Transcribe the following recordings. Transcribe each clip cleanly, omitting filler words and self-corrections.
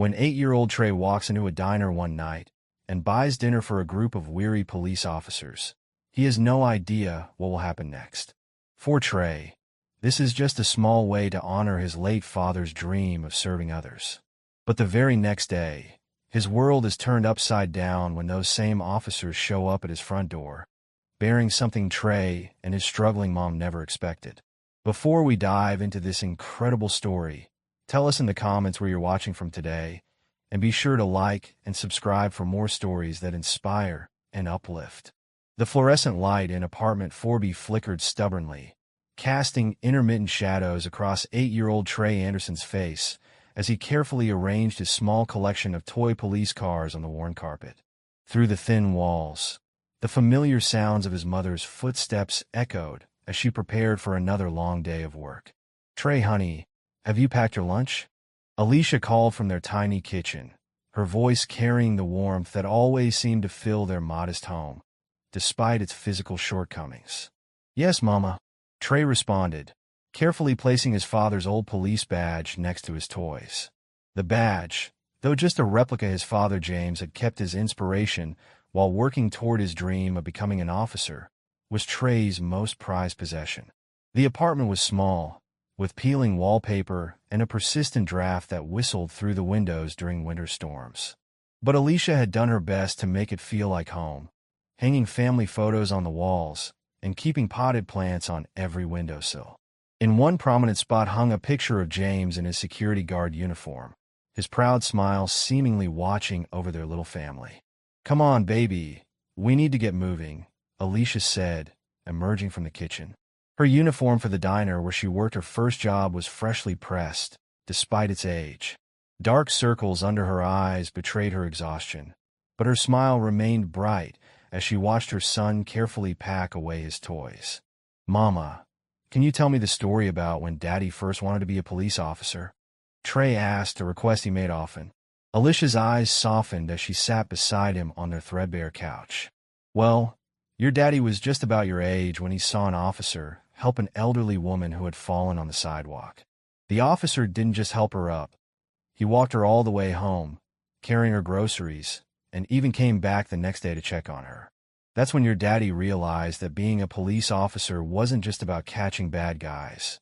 When 8-year-old Trey walks into a diner one night and buys dinner for a group of weary police officers, he has no idea what will happen next. For Trey, this is just a small way to honor his late father's dream of serving others. But the very next day, his world is turned upside down when those same officers show up at his front door, bearing something Trey and his struggling mom never expected. Before we dive into this incredible story, tell us in the comments where you're watching from today, and be sure to like and subscribe for more stories that inspire and uplift. The fluorescent light in apartment 4B flickered stubbornly, casting intermittent shadows across 8-year-old Trey Anderson's face as he carefully arranged his small collection of toy police cars on the worn carpet. Through the thin walls, the familiar sounds of his mother's footsteps echoed as she prepared for another long day of work. "Trey, honey, have you packed your lunch?" Alicia called from their tiny kitchen, her voice carrying the warmth that always seemed to fill their modest home, despite its physical shortcomings. "Yes, Mama," Trey responded, carefully placing his father's old police badge next to his toys. The badge, though just a replica his father James had kept as inspiration while working toward his dream of becoming an officer, was Trey's most prized possession. The apartment was small, with peeling wallpaper and a persistent draft that whistled through the windows during winter storms. But Alicia had done her best to make it feel like home, hanging family photos on the walls and keeping potted plants on every windowsill. In one prominent spot hung a picture of James in his security guard uniform, his proud smile seemingly watching over their little family. "Come on, baby, we need to get moving," Alicia said, emerging from the kitchen. Her uniform for the diner where she worked her first job was freshly pressed, despite its age. Dark circles under her eyes betrayed her exhaustion, but her smile remained bright as she watched her son carefully pack away his toys. "Mama, can you tell me the story about when Daddy first wanted to be a police officer?" Trey asked, a request he made often. Alicia's eyes softened as she sat beside him on their threadbare couch. "Well, your daddy was just about your age when he saw an officer help an elderly woman who had fallen on the sidewalk. The officer didn't just help her up. He walked her all the way home, carrying her groceries, and even came back the next day to check on her. That's when your daddy realized that being a police officer wasn't just about catching bad guys.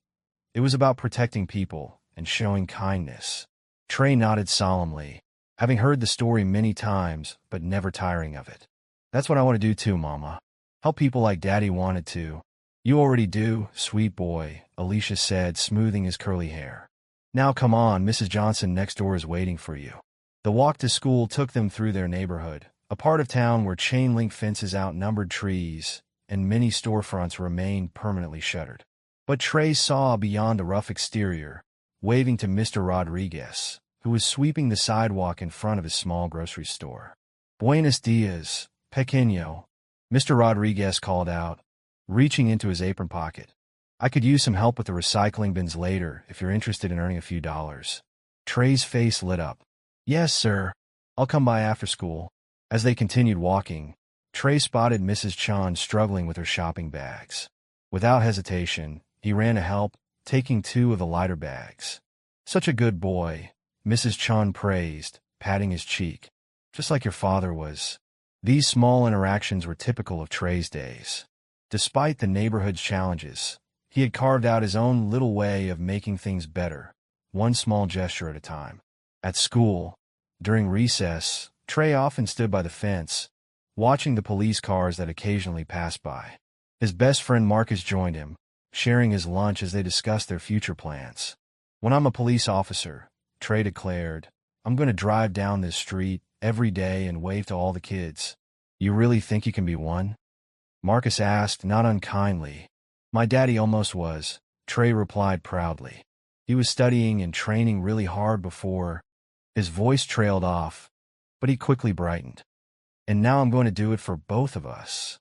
It was about protecting people and showing kindness." Trey nodded solemnly, having heard the story many times but never tiring of it. "That's what I want to do too, Mama. Help people like Daddy wanted to." "You already do, sweet boy," Alicia said, smoothing his curly hair. "Now come on, Mrs. Johnson next door is waiting for you." The walk to school took them through their neighborhood, a part of town where chain-link fences outnumbered trees and many storefronts remained permanently shuttered. But Trey saw beyond the rough exterior, waving to Mr. Rodriguez, who was sweeping the sidewalk in front of his small grocery store. "Buenos dias, pequeño," Mr. Rodriguez called out, reaching into his apron pocket. "I could use some help with the recycling bins later if you're interested in earning a few dollars." Trey's face lit up. "Yes, sir. I'll come by after school." As they continued walking, Trey spotted Mrs. Chun struggling with her shopping bags. Without hesitation, he ran to help, taking 2 of the lighter bags. "Such a good boy," Mrs. Chun praised, patting his cheek. "Just like your father was." These small interactions were typical of Trey's days. Despite the neighborhood's challenges, he had carved out his own little way of making things better, one small gesture at a time. At school, during recess, Trey often stood by the fence, watching the police cars that occasionally passed by. His best friend Marcus joined him, sharing his lunch as they discussed their future plans. "When I'm a police officer," Trey declared, "I'm going to drive down this street every day and wave to all the kids." "You really think you can be one?" Marcus asked, not unkindly. "My daddy almost was," Trey replied proudly. "He was studying and training really hard before." His voice trailed off, but he quickly brightened. "And now I'm going to do it for both of us."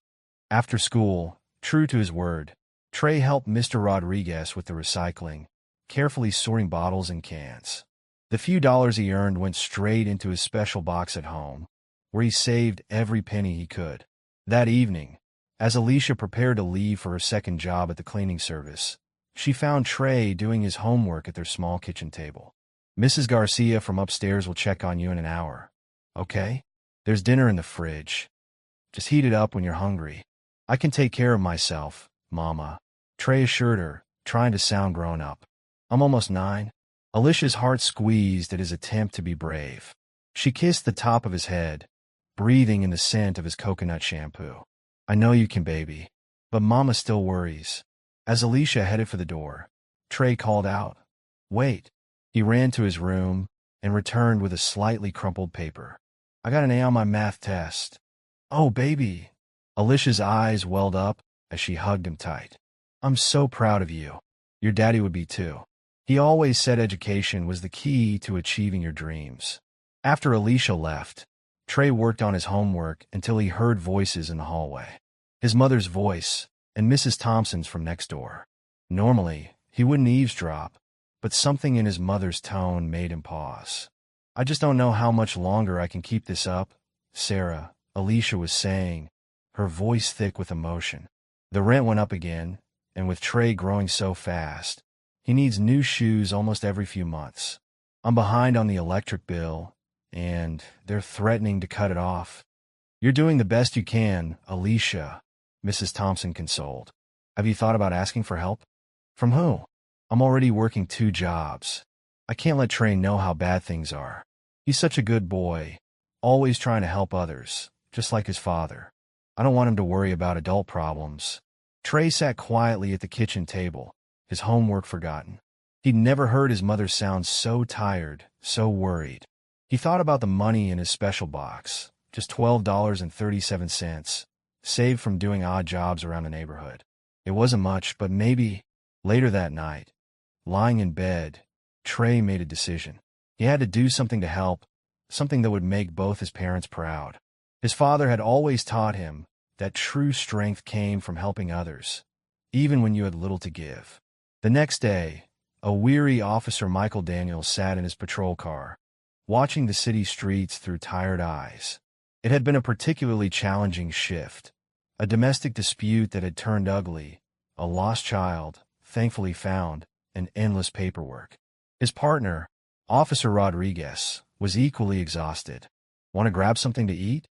After school, true to his word, Trey helped Mr. Rodriguez with the recycling, carefully sorting bottles and cans. The few dollars he earned went straight into his special box at home, where he saved every penny he could. That evening, as Alicia prepared to leave for her second job at the cleaning service, she found Trey doing his homework at their small kitchen table. Mrs. Garcia from upstairs will check on you in an hour. Okay? There's dinner in the fridge. Just heat it up when you're hungry. I can take care of myself, Mama, Trey assured her, trying to sound grown up. I'm almost 9. Alicia's heart squeezed at his attempt to be brave. She kissed the top of his head, breathing in the scent of his coconut shampoo. I know you can, baby. But Mama still worries. As Alicia headed for the door, Trey called out, Wait. He ran to his room and returned with a slightly crumpled paper. I got an A on my math test. Oh, baby. Alicia's eyes welled up as she hugged him tight. I'm so proud of you. Your daddy would be too. He always said education was the key to achieving your dreams. After Alicia left, Trey worked on his homework until he heard voices in the hallway. His mother's voice and Mrs. Thompson's from next door. Normally, he wouldn't eavesdrop, but something in his mother's tone made him pause. I just don't know how much longer I can keep this up, Sarah, Alicia was saying, her voice thick with emotion. The rent went up again, and with Trey growing so fast, he needs new shoes almost every few months. I'm behind on the electric bill, and they're threatening to cut it off. You're doing the best you can, Alicia, Mrs. Thompson consoled. Have you thought about asking for help? From who? I'm already working 2 jobs. I can't let Trey know how bad things are. He's such a good boy, always trying to help others, just like his father. I don't want him to worry about adult problems. Trey sat quietly at the kitchen table, his homework forgotten. He'd never heard his mother sound so tired, so worried. He thought about the money in his special box, just $12.37, saved from doing odd jobs around the neighborhood. It wasn't much, but maybe. Later that night, lying in bed, Trey made a decision. He had to do something to help, something that would make both his parents proud. His father had always taught him that true strength came from helping others, even when you had little to give. The next day, a weary Officer Michael Daniels sat in his patrol car, watching the city streets through tired eyes. It had been a particularly challenging shift, a domestic dispute that had turned ugly, a lost child, thankfully found, and endless paperwork. His partner, Officer Rodriguez, was equally exhausted. Want to grab something to eat?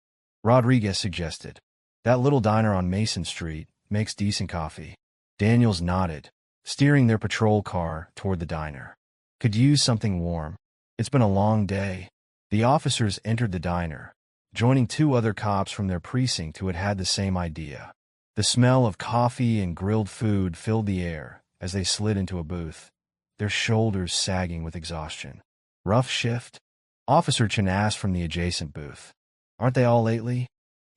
Rodriguez suggested. That little diner on Mason Street makes decent coffee. Daniels nodded, steering their patrol car toward the diner. Could use something warm. It's been a long day. The officers entered the diner, joining 2 other cops from their precinct who had had the same idea. The smell of coffee and grilled food filled the air as they slid into a booth, their shoulders sagging with exhaustion. Rough shift? Officer Chen asked from the adjacent booth. Aren't they all lately?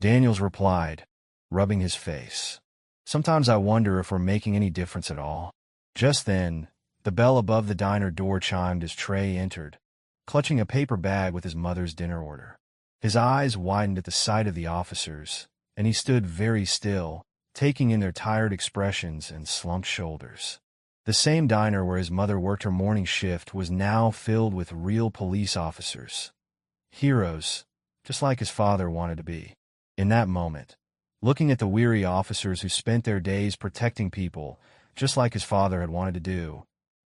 Daniels replied, rubbing his face. Sometimes I wonder if we're making any difference at all. Just then, the bell above the diner door chimed as Trey entered, clutching a paper bag with his mother's dinner order. His eyes widened at the sight of the officers, and he stood very still, taking in their tired expressions and slumped shoulders. The same diner where his mother worked her morning shift was now filled with real police officers. Heroes, just like his father wanted to be. In that moment, looking at the weary officers who spent their days protecting people, just like his father had wanted to do,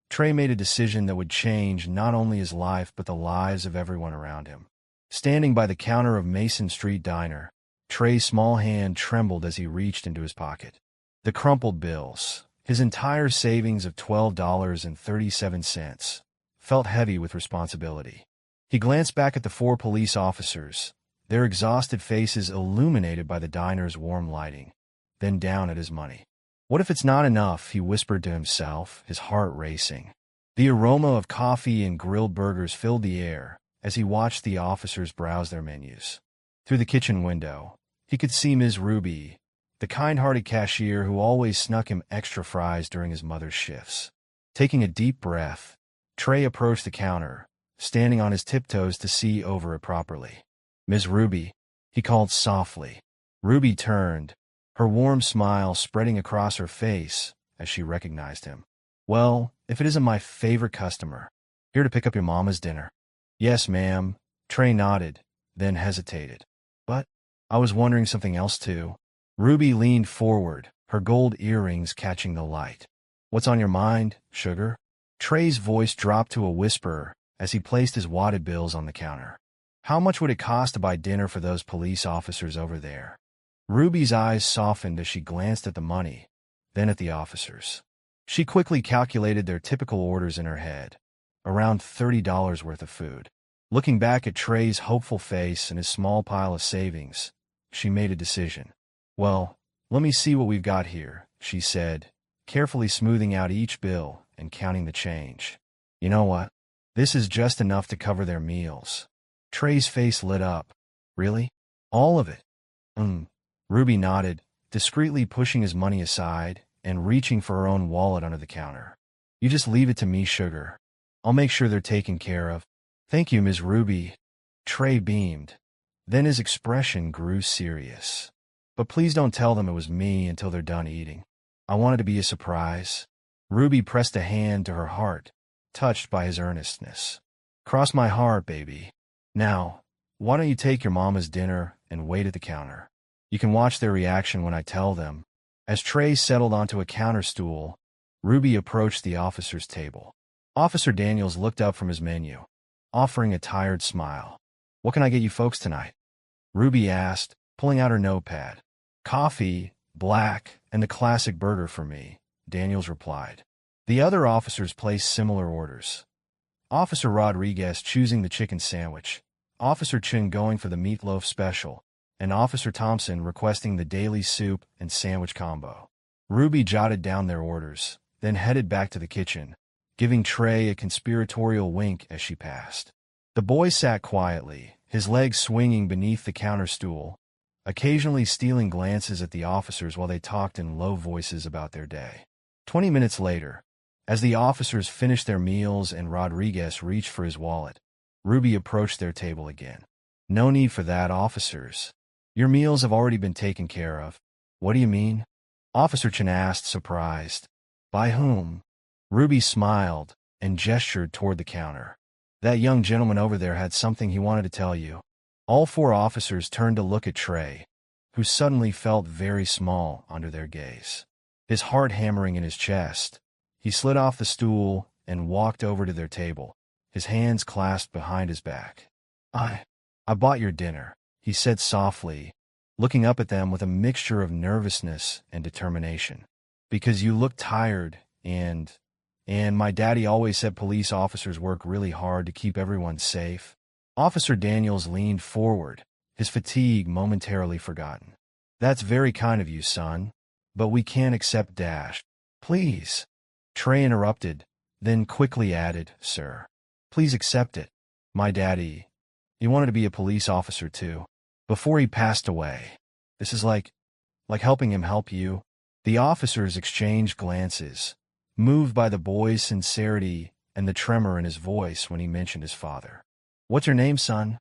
Trey made a decision that would change not only his life but the lives of everyone around him. Standing by the counter of Mason Street Diner, Trey's small hand trembled as he reached into his pocket. The crumpled bills, his entire savings of $12.37, felt heavy with responsibility. He glanced back at the 4 police officers, their exhausted faces illuminated by the diner's warm lighting, then down at his money. What if it's not enough, he whispered to himself, his heart racing. The aroma of coffee and grilled burgers filled the air as he watched the officers browse their menus. Through the kitchen window, he could see Ms. Ruby, the kind-hearted cashier who always snuck him extra fries during his mother's shifts. Taking a deep breath, Trey approached the counter, standing on his tiptoes to see over it properly. Ms. Ruby, he called softly. Ruby turned, her warm smile spreading across her face as she recognized him. Well, if it isn't my favorite customer. Here to pick up your mama's dinner. Yes, ma'am. Trey nodded, then hesitated. But I was wondering something else too. Ruby leaned forward, her gold earrings catching the light. What's on your mind, sugar? Trey's voice dropped to a whisper as he placed his wadded bills on the counter. How much would it cost to buy dinner for those police officers over there? Ruby's eyes softened as she glanced at the money, then at the officers. She quickly calculated their typical orders in her head, around $30 worth of food. Looking back at Trey's hopeful face and his small pile of savings, she made a decision. Well, let me see what we've got here, she said, carefully smoothing out each bill and counting the change. You know what? This is just enough to cover their meals. Trey's face lit up. Really? All of it? Ruby nodded, discreetly pushing his money aside and reaching for her own wallet under the counter. You just leave it to me, sugar. I'll make sure they're taken care of. Thank you, Ms. Ruby. Trey beamed. Then his expression grew serious. But please don't tell them it was me until they're done eating. I want it to be a surprise. Ruby pressed a hand to her heart, touched by his earnestness. Cross my heart, baby. Now, why don't you take your mama's dinner and wait at the counter? You can watch their reaction when I tell them. As Trey settled onto a counter stool, Ruby approached the officer's table. Officer Daniels looked up from his menu, offering a tired smile. What can I get you folks tonight? Ruby asked, pulling out her notepad. Coffee, black, and the classic burger for me, Daniels replied. The other officers placed similar orders. Officer Rodriguez choosing the chicken sandwich, Officer Chin going for the meatloaf special, and Officer Thompson requesting the daily soup and sandwich combo. Ruby jotted down their orders, then headed back to the kitchen, giving Trey a conspiratorial wink as she passed. The boy sat quietly, his legs swinging beneath the counter stool, occasionally stealing glances at the officers while they talked in low voices about their day. 20 minutes later, as the officers finished their meals and Rodriguez reached for his wallet, Ruby approached their table again. No need for that, officers. Your meals have already been taken care of. What do you mean? Officer Chen asked, surprised. By whom? Ruby smiled and gestured toward the counter. That young gentleman over there had something he wanted to tell you. All four officers turned to look at Trey, who suddenly felt very small under their gaze. His heart hammering in his chest, he slid off the stool and walked over to their table, his hands clasped behind his back. I bought your dinner, he said softly, looking up at them with a mixture of nervousness and determination. Because you look tired, and my daddy always said police officers work really hard to keep everyone safe. Officer Daniels leaned forward, his fatigue momentarily forgotten. That's very kind of you, son, but we can't accept Dash. Please. Trey interrupted, then quickly added, Sir, please accept it. My daddy, he wanted to be a police officer too. Before he passed away. This is like helping him help you. The officers exchanged glances, moved by the boy's sincerity and the tremor in his voice when he mentioned his father. What's your name, son?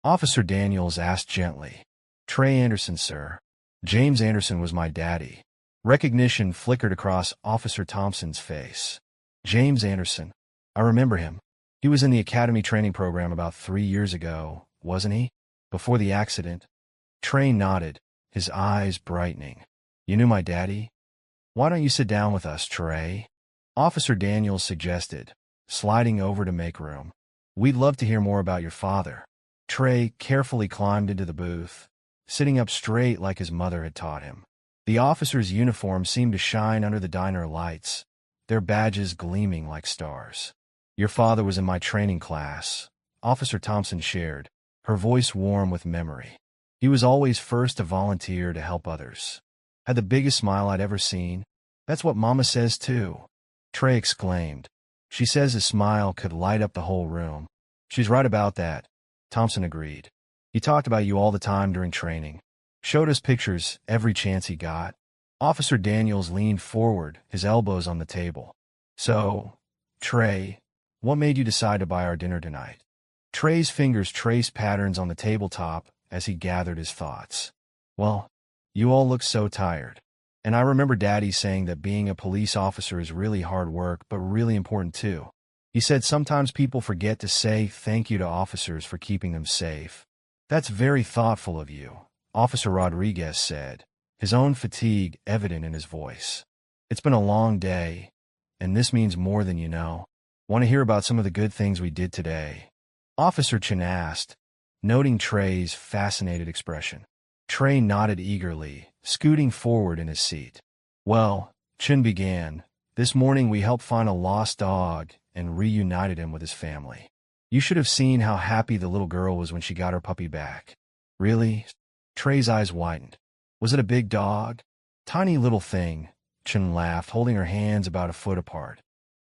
Officer Daniels asked gently. Trey Anderson, sir. James Anderson was my daddy. Recognition flickered across Officer Thompson's face. James Anderson. I remember him. He was in the academy training program about 3 years ago, wasn't he? Before the accident. Trey nodded, his eyes brightening. You knew my daddy? Why don't you sit down with us, Trey? Officer Daniels suggested, sliding over to make room. We'd love to hear more about your father. Trey carefully climbed into the booth, sitting up straight like his mother had taught him. The officer's uniform seemed to shine under the diner lights, their badges gleaming like stars. Your father was in my training class, Officer Thompson shared, her voice warm with memory. He was always first to volunteer to help others. Had the biggest smile I'd ever seen. That's what Mama says too. Trey exclaimed. She says his smile could light up the whole room. She's right about that, Thompson agreed. He talked about you all the time during training. Showed us pictures every chance he got. Officer Daniels leaned forward, his elbows on the table. So, Trey, what made you decide to buy our dinner tonight? Trey's fingers traced patterns on the tabletop as he gathered his thoughts. Well, you all look so tired. And I remember Daddy saying that being a police officer is really hard work, but really important too. He said sometimes people forget to say thank you to officers for keeping them safe. That's very thoughtful of you, Officer Rodriguez said, his own fatigue evident in his voice. It's been a long day, and this means more than you know. Want to hear about some of the good things we did today? Officer Chen asked, noting Trey's fascinated expression. Trey nodded eagerly, scooting forward in his seat. Well, Chen began, this morning we helped find a lost dog and reunited him with his family. You should have seen how happy the little girl was when she got her puppy back. Really? Trey's eyes widened. Was it a big dog? Tiny little thing, Chen laughed, holding her hands about a foot apart.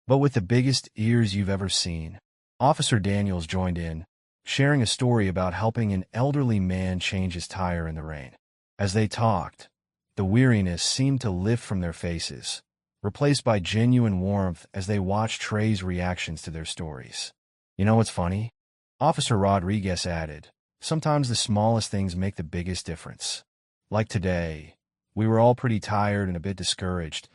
But with the biggest ears you've ever seen. Officer Daniels joined in, sharing a story about helping an elderly man change his tire in the rain. As they talked, the weariness seemed to lift from their faces, replaced by genuine warmth as they watched Trey's reactions to their stories. You know what's funny? Officer Rodriguez added, sometimes the smallest things make the biggest difference. Like today, we were all pretty tired and a bit discouraged,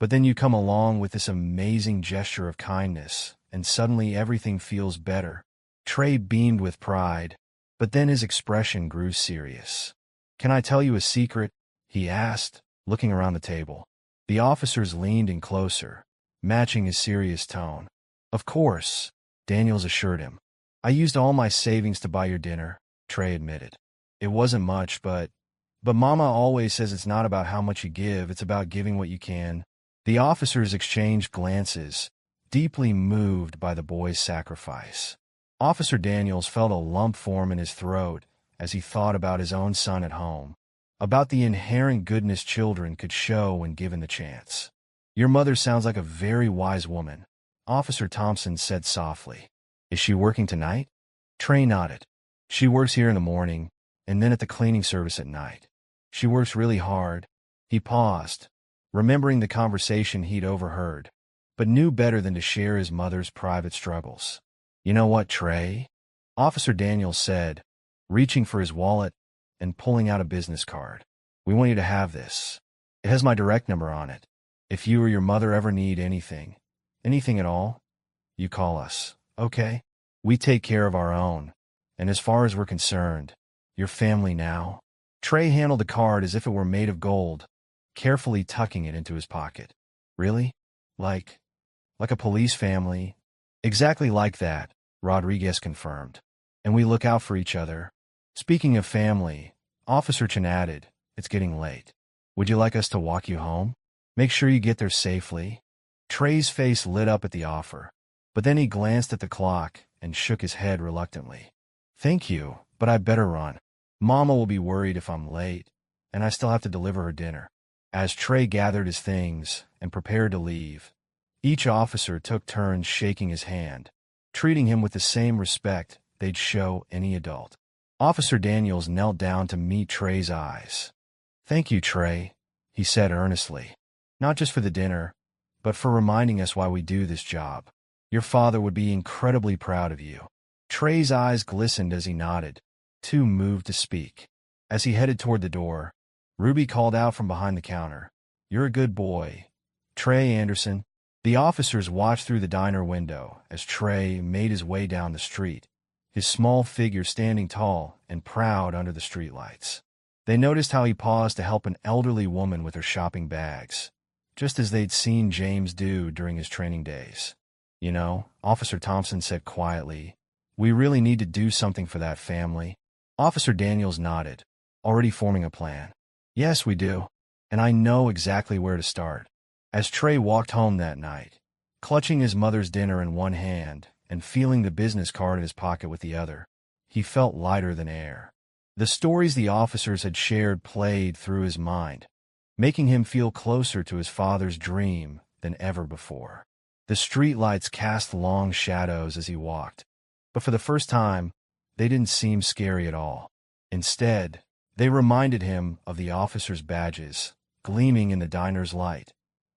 but then you come along with this amazing gesture of kindness, and suddenly everything feels better. Trey beamed with pride, but then his expression grew serious. Can I tell you a secret? He asked, looking around the table. The officers leaned in closer, matching his serious tone. Of course, Daniels assured him. I used all my savings to buy your dinner, Trey admitted. It wasn't much, but Mama always says it's not about how much you give, it's about giving what you can. The officers exchanged glances, deeply moved by the boy's sacrifice. Officer Daniels felt a lump form in his throat as he thought about his own son at home, about the inherent goodness children could show when given the chance. Your mother sounds like a very wise woman, Officer Thompson said softly. Is she working tonight? Trey nodded. She works here in the morning, and then at the cleaning service at night. She works really hard. He paused, remembering the conversation he'd overheard, but knew better than to share his mother's private struggles. You know what, Trey? Officer Daniels said, reaching for his wallet and pulling out a business card. We want you to have this. It has my direct number on it. If you or your mother ever need anything at all, you call us, okay? We take care of our own, and as far as we're concerned, your family now. Trey handled the card as if it were made of gold, carefully tucking it into his pocket. Really? Like a police family? Exactly like that, Rodriguez confirmed. And we look out for each other. Speaking of family, Officer Chen added, it's getting late. Would you like us to walk you home? Make sure you get there safely. Trey's face lit up at the offer, but then he glanced at the clock and shook his head reluctantly. Thank you, but I better run. Mama will be worried if I'm late, and I still have to deliver her dinner. As Trey gathered his things and prepared to leave, each officer took turns shaking his hand, treating him with the same respect they'd show any adult. Officer Daniels knelt down to meet Trey's eyes. Thank you, Trey, he said earnestly. Not just for the dinner, but for reminding us why we do this job. Your father would be incredibly proud of you. Trey's eyes glistened as he nodded, too moved to speak. As he headed toward the door, Ruby called out from behind the counter, You're a good boy. Trey Anderson. The officers watched through the diner window as Trey made his way down the street, his small figure standing tall and proud under the streetlights. They noticed how he paused to help an elderly woman with her shopping bags, just as they'd seen James do during his training days. You know, Officer Thompson said quietly, we really need to do something for that family. Officer Daniels nodded, already forming a plan. Yes, we do, and I know exactly where to start. As Trey walked home that night, clutching his mother's dinner in one hand and feeling the business card in his pocket with the other, he felt lighter than air. The stories the officers had shared played through his mind, making him feel closer to his father's dream than ever before. The streetlights cast long shadows as he walked, but for the first time, they didn't seem scary at all. Instead, they reminded him of the officers' badges, gleaming in the diner's light,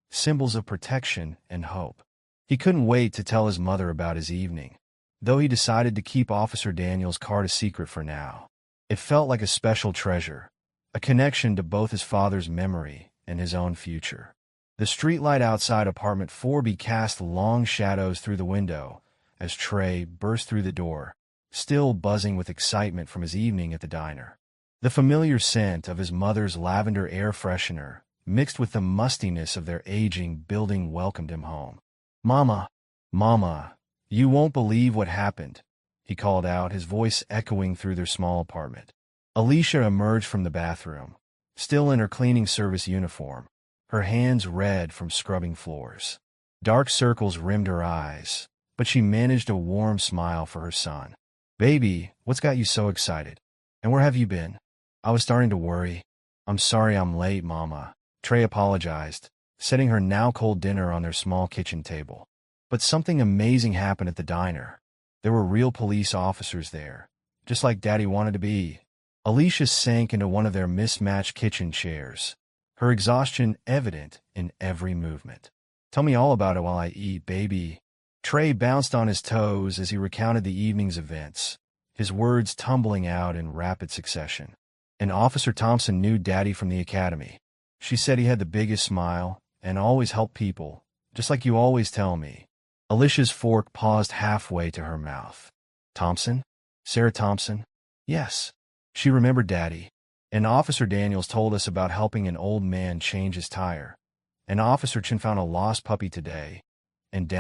symbols of protection and hope. He couldn't wait to tell his mother about his evening, though he decided to keep Officer Daniels' card a secret for now. It felt like a special treasure, a connection to both his father's memory and his own future. The streetlight outside apartment 4B cast long shadows through the window as Trey burst through the door, still buzzing with excitement from his evening at the diner. The familiar scent of his mother's lavender air freshener, mixed with the mustiness of their aging building, welcomed him home. Mama, You won't believe what happened, he called out, his voice echoing through their small apartment. Alicia emerged from the bathroom, still in her cleaning service uniform, her hands red from scrubbing floors. Dark circles rimmed her eyes, but she managed a warm smile for her son. Baby, what's got you so excited? And where have you been? I was starting to worry. I'm sorry I'm late, Mama. Trey apologized, setting her now cold dinner on their small kitchen table. But something amazing happened at the diner. There were real police officers there, just like Daddy wanted to be. Alicia sank into one of their mismatched kitchen chairs, her exhaustion evident in every movement. Tell me all about it while I eat, baby. Trey bounced on his toes as he recounted the evening's events, his words tumbling out in rapid succession. And Officer Thompson knew Daddy from the academy. She said he had the biggest smile and always helped people, just like you always tell me. Alicia's fork paused halfway to her mouth. Thompson? Sarah Thompson? Yes. She remembered Daddy. And Officer Daniels told us about helping an old man change his tire. And Officer Chin found a lost puppy today. And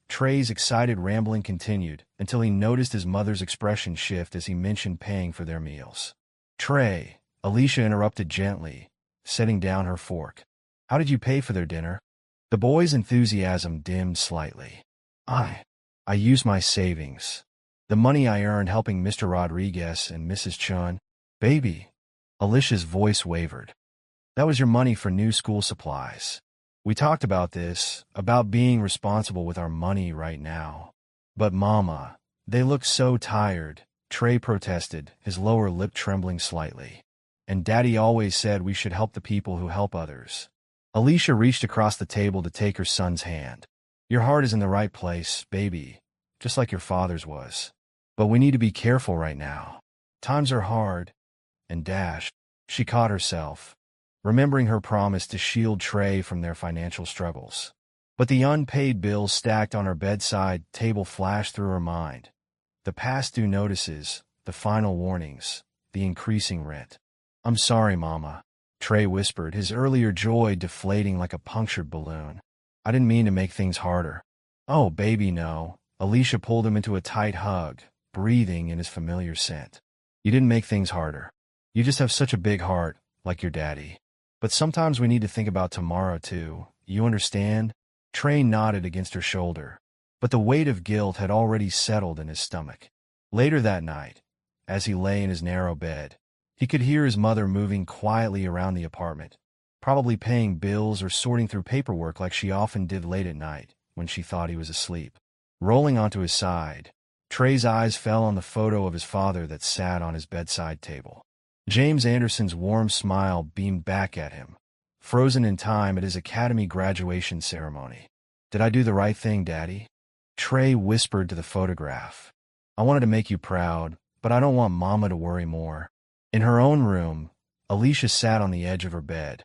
Trey's excited rambling continued until he noticed his mother's expression shift as he mentioned paying for their meals. Trey, Alicia interrupted gently, setting down her fork. How did you pay for their dinner? The boy's enthusiasm dimmed slightly. I used my savings. The money I earned helping Mr. Rodriguez and Mrs. Chun. Baby. Alicia's voice wavered. That was your money for new school supplies. We talked about this, about being responsible with our money right now. But Mama, they look so tired, Trey protested, his lower lip trembling slightly. And Daddy always said we should help the people who help others. Alicia reached across the table to take her son's hand. Your heart is in the right place, baby, just like your father's was. But we need to be careful right now. Times are hard. And she caught herself, remembering her promise to shield Trey from their financial struggles. But the unpaid bills stacked on her bedside table flashed through her mind. The past due notices, the final warnings, the increasing rent. I'm sorry, Mama, Trey whispered, his earlier joy deflating like a punctured balloon. I didn't mean to make things harder. Oh, baby, no. Alicia pulled him into a tight hug, breathing in his familiar scent. You didn't make things harder. You just have such a big heart, like your daddy. But sometimes we need to think about tomorrow, too. You understand? Trey nodded against her shoulder, but the weight of guilt had already settled in his stomach. Later that night, as he lay in his narrow bed, he could hear his mother moving quietly around the apartment, probably paying bills or sorting through paperwork like she often did late at night when she thought he was asleep. Rolling onto his side, Trey's eyes fell on the photo of his father that sat on his bedside table. James Anderson's warm smile beamed back at him, frozen in time at his academy graduation ceremony. Did I do the right thing, Daddy? Trey whispered to the photograph. I wanted to make you proud, but I don't want Mama to worry more. In her own room, Alicia sat on the edge of her bed,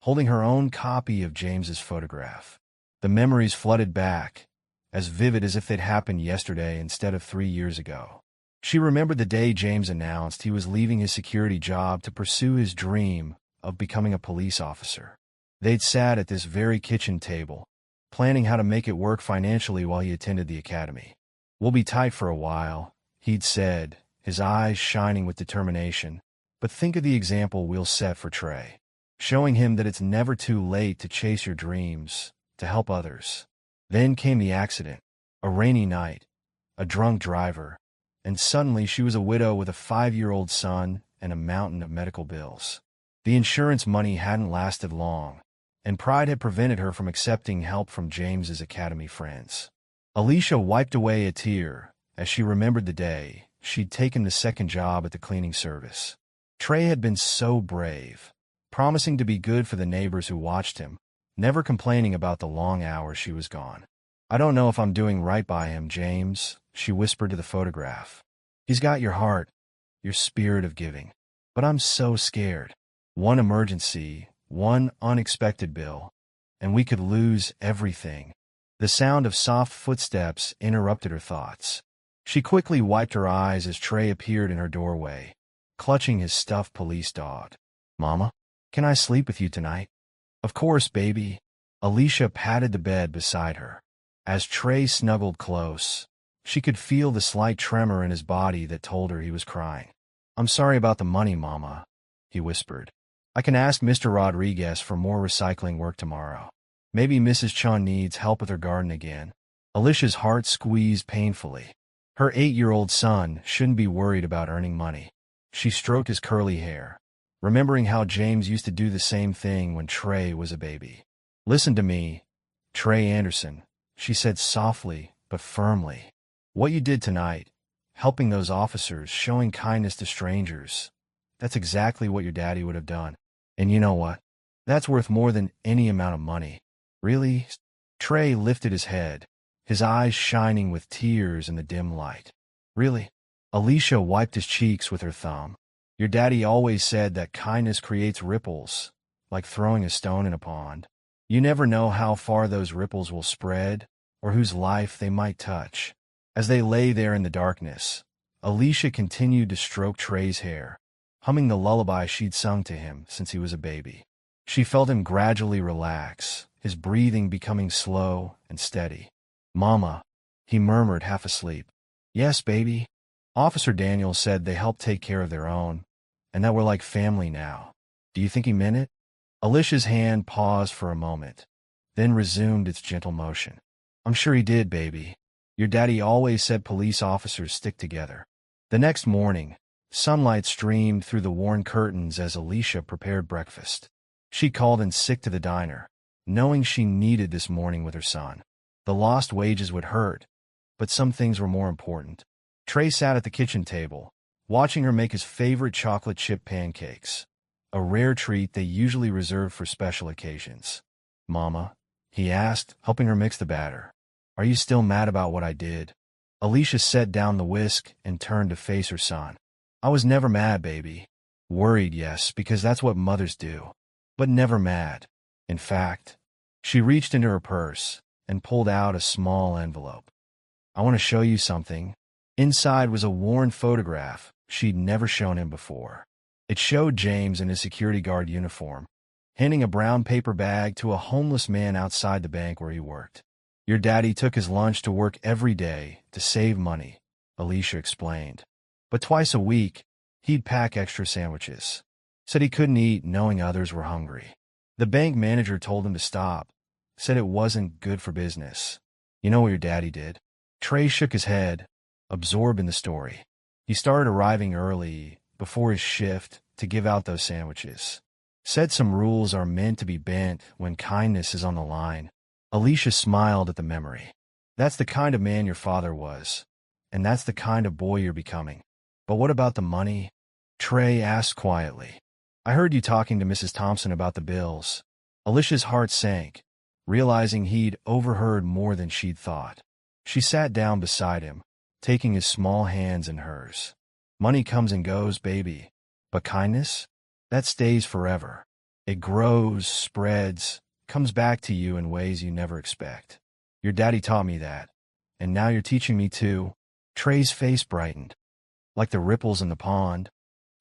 holding her own copy of James's photograph. The memories flooded back, as vivid as if they'd happened yesterday instead of 3 years ago. She remembered the day James announced he was leaving his security job to pursue his dream of becoming a police officer. They'd sat at this very kitchen table, planning how to make it work financially while he attended the academy. We'll be tight for a while, he'd said, his eyes shining with determination. But think of the example we'll set for Trey, showing him that it's never too late to chase your dreams, to help others. Then came the accident, a rainy night, a drunk driver, and suddenly she was a widow with a 5-year-old son and a mountain of medical bills. The insurance money hadn't lasted long, and pride had prevented her from accepting help from James's academy friends. Alicia wiped away a tear as she remembered the day she'd taken the second job at the cleaning service. Trey had been so brave, promising to be good for the neighbors who watched him, never complaining about the long hours she was gone. I don't know if I'm doing right by him, James, she whispered to the photograph. He's got your heart, your spirit of giving. But I'm so scared. One emergency, one unexpected bill, and we could lose everything. The sound of soft footsteps interrupted her thoughts. She quickly wiped her eyes as Trey appeared in her doorway, clutching his stuffed police dog. Mama, can I sleep with you tonight? Of course, baby. Alicia patted the bed beside her. As Trey snuggled close, She could feel the slight tremor in his body that told her he was crying. "I'm sorry about the money, Mama," he whispered. "I can ask Mr. Rodriguez for more recycling work tomorrow. Maybe Mrs. Chun needs help with her garden again." Alicia's heart squeezed painfully. Her 8-year-old son shouldn't be worried about earning money. She stroked his curly hair, remembering how James used to do the same thing when Trey was a baby. "Listen to me, Trey Anderson," she said softly but firmly. "What you did tonight, helping those officers, showing kindness to strangers, that's exactly what your daddy would have done. And you know what? That's worth more than any amount of money." "Really?" Trey lifted his head, his eyes shining with tears in the dim light. "Really?" Alicia wiped his cheeks with her thumb. "Your daddy always said that kindness creates ripples, like throwing a stone in a pond. You never know how far those ripples will spread or whose life they might touch." As they lay there in the darkness, Alicia continued to stroke Trey's hair, humming the lullaby she'd sung to him since he was a baby. She felt him gradually relax, his breathing becoming slow and steady. "Mama," he murmured, half asleep. "Yes, baby." "Officer Daniels said they helped take care of their own, and that we're like family now. Do you think he meant it?" Alicia's hand paused for a moment, then resumed its gentle motion. "I'm sure he did, baby. Your daddy always said police officers stick together." The next morning, sunlight streamed through the worn curtains as Alicia prepared breakfast. She called in sick to the diner, knowing she needed this morning with her son. The lost wages would hurt, but some things were more important. Trey sat at the kitchen table, watching her make his favorite chocolate chip pancakes, a rare treat they usually reserved for special occasions. "Mama," he asked, helping her mix the batter, "are you still mad about what I did?" Alicia set down the whisk and turned to face her son. "I was never mad, baby. Worried, yes, because that's what mothers do, but never mad. In fact," she reached into her purse and pulled out a small envelope. "I want to show you something." Inside was a worn photograph she'd never shown him before. It showed James in his security guard uniform, handing a brown paper bag to a homeless man outside the bank where he worked. "Your daddy took his lunch to work every day to save money," Alicia explained. "But twice a week, he'd pack extra sandwiches. Said he couldn't eat knowing others were hungry. The bank manager told him to stop, said it wasn't good for business. You know what your daddy did?" Trey shook his head, absorbed in the story. "He started arriving early, before his shift, to give out those sandwiches. Said some rules are meant to be bent when kindness is on the line." Alicia smiled at the memory. "That's the kind of man your father was, and that's the kind of boy you're becoming." "But what about the money?" Trey asked quietly. "I heard you talking to Mrs. Thompson about the bills." Alicia's heart sank, realizing he'd overheard more than she'd thought. She sat down beside him, taking his small hands in hers. "Money comes and goes, baby, but kindness? That stays forever. It grows, spreads, comes back to you in ways you never expect. Your daddy taught me that, and now you're teaching me too." Trey's face brightened. "Like the ripples in the pond?"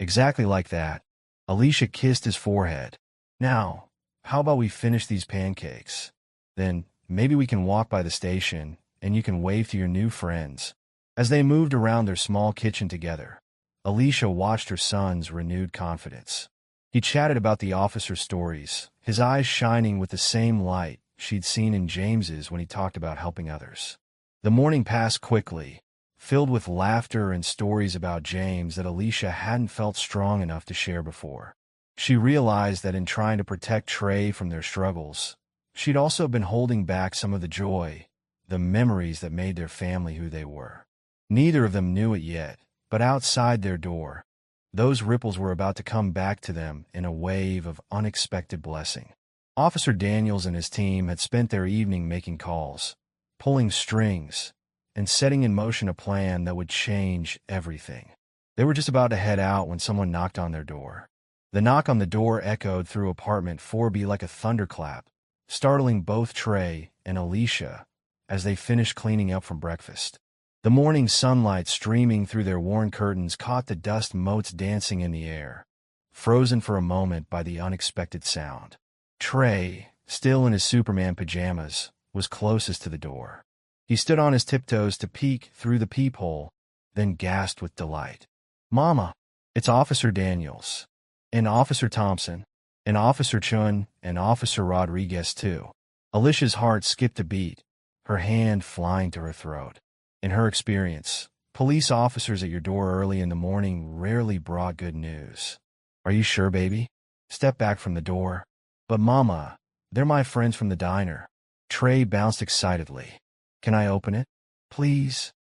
"Exactly like that." Alicia kissed his forehead. "Now, how about we finish these pancakes? Then maybe we can walk by the station, and you can wave to your new friends." As they moved around their small kitchen together, Alicia watched her son's renewed confidence. He chatted about the officer stories, his eyes shining with the same light she'd seen in James's when he talked about helping others. The morning passed quickly, filled with laughter and stories about James that Alicia hadn't felt strong enough to share before. She realized that in trying to protect Trey from their struggles, she'd also been holding back some of the joy, the memories that made their family who they were. Neither of them knew it yet, but outside their door, those ripples were about to come back to them in a wave of unexpected blessing. Officer Daniels and his team had spent their evening making calls, pulling strings, and setting in motion a plan that would change everything. They were just about to head out when someone knocked on their door. The knock on the door echoed through apartment 4B like a thunderclap, startling both Trey and Alicia as they finished cleaning up from breakfast. The morning sunlight streaming through their worn curtains caught the dust motes dancing in the air, frozen for a moment by the unexpected sound. Trey, still in his Superman pajamas, was closest to the door. He stood on his tiptoes to peek through the peephole, then gasped with delight. "Mama, it's Officer Daniels, and Officer Thompson, and Officer Chun, and Officer Rodriguez, too." Alicia's heart skipped a beat, her hand flying to her throat. In her experience, police officers at your door early in the morning rarely brought good news. "Are you sure, baby?" Step back from the door. "But Mama, they're my friends from the diner." Trey bounced excitedly. "Can I open it? Please?"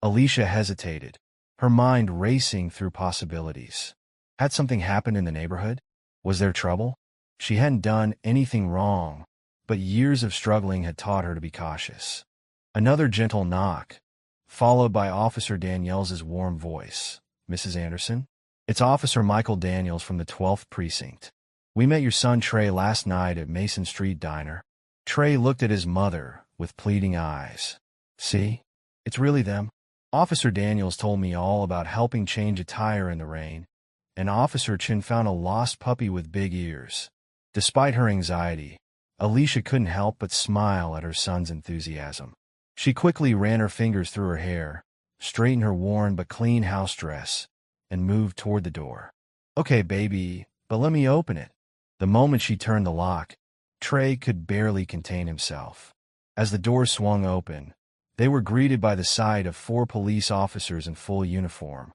Alicia hesitated, her mind racing through possibilities. Had something happened in the neighborhood? Was there trouble? She hadn't done anything wrong, but years of struggling had taught her to be cautious. Another gentle knock, followed by Officer Daniels' warm voice. "Mrs. Anderson? It's Officer Michael Daniels from the 12th Precinct. We met your son Trey last night at Mason Street Diner." Trey looked at his mother with pleading eyes. "See? It's really them. Officer Daniels told me all about helping change a tire in the rain, and Officer Chin found a lost puppy with big ears." Despite her anxiety, Alicia couldn't help but smile at her son's enthusiasm. She quickly ran her fingers through her hair, straightened her worn but clean house dress, and moved toward the door. "Okay, baby, but let me open it." The moment she turned the lock, Trey could barely contain himself. As the door swung open, they were greeted by the sight of 4 police officers in full uniform,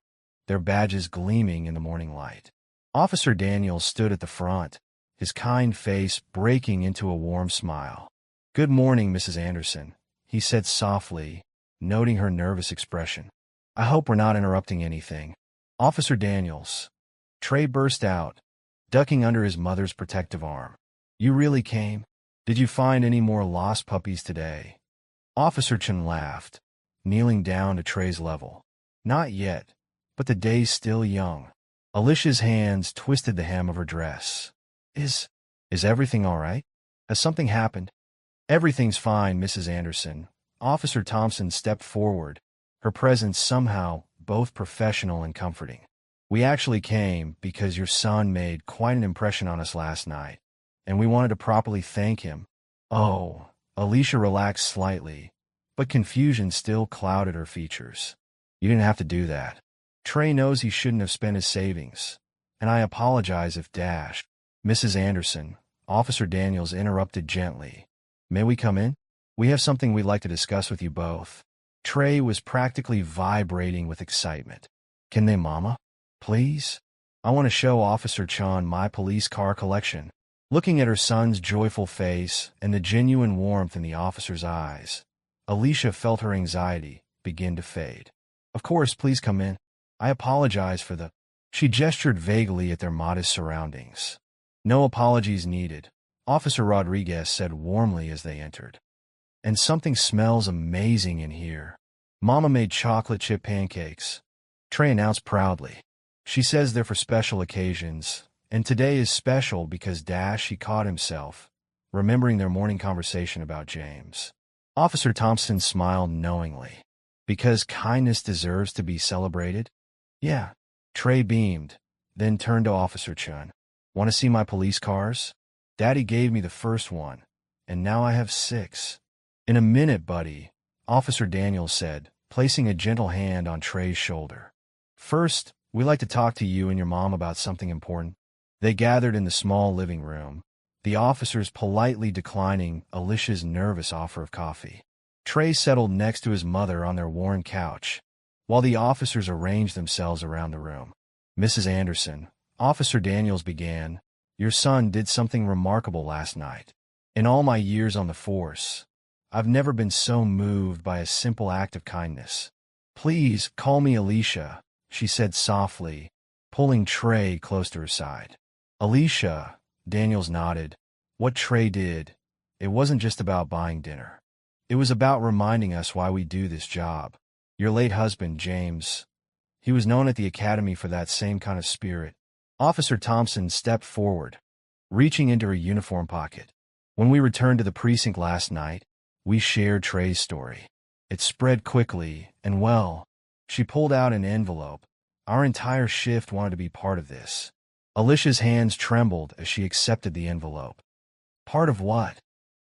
their badges gleaming in the morning light. Officer Daniels stood at the front, his kind face breaking into a warm smile. "Good morning, Mrs. Anderson," he said softly, noting her nervous expression. "I hope we're not interrupting anything." "Officer Daniels," Trey burst out, ducking under his mother's protective arm. "You really came? Did you find any more lost puppies today?" Officer Chen laughed, kneeling down to Trey's level. "Not yet, but the day's still young." Alicia's hands twisted the hem of her dress. Is everything all right? Has something happened?" "Everything's fine, Mrs. Anderson." Officer Thompson stepped forward, her presence somehow both professional and comforting. "We actually came because your son made quite an impression on us last night, and we wanted to properly thank him." "Oh." Alicia relaxed slightly, but confusion still clouded her features. "You didn't have to do that. Trey knows he shouldn't have spent his savings, and I apologize if Dash—" "Mrs. Anderson," Officer Daniels interrupted gently. "May we come in? We have something we'd like to discuss with you both." Trey was practically vibrating with excitement. "Can they, Mama? Please? I want to show Officer Chan my police car collection." Looking at her son's joyful face and the genuine warmth in the officer's eyes, Alicia felt her anxiety begin to fade. "Of course, please come in. I apologize for the—" She gestured vaguely at their modest surroundings. "No apologies needed," Officer Rodriguez said warmly as they entered. "And something smells amazing in here. Mama made chocolate chip pancakes," Trey announced proudly. "She says they're for special occasions, and today is special because he caught himself, remembering their morning conversation about James." Officer Thompson smiled knowingly. "Because kindness deserves to be celebrated?" "Yeah." Trey beamed, then turned to Officer Chun. "Want to see my police cars? Daddy gave me the first one, and now I have 6. "In a minute, buddy," Officer Daniels said, placing a gentle hand on Trey's shoulder. "First, we'd like to talk to you and your mom about something important." They gathered in the small living room, the officers politely declining Alicia's nervous offer of coffee. Trey settled next to his mother on their worn couch, while the officers arranged themselves around the room. "Mrs. Anderson," Officer Daniels began, "your son did something remarkable last night. In all my years on the force, I've never been so moved by a simple act of kindness." "Please call me Alicia," she said softly, pulling Trey close to her side. "Alicia," Daniels nodded. "What Trey did, it wasn't just about buying dinner. It was about reminding us why we do this job. Your late husband, James, he was known at the academy for that same kind of spirit." Officer Thompson stepped forward, reaching into her uniform pocket. "When we returned to the precinct last night, we shared Trey's story. It spread quickly, and well," she pulled out an envelope. "Our entire shift wanted to be part of this." Alicia's hands trembled as she accepted the envelope. "Part of what?"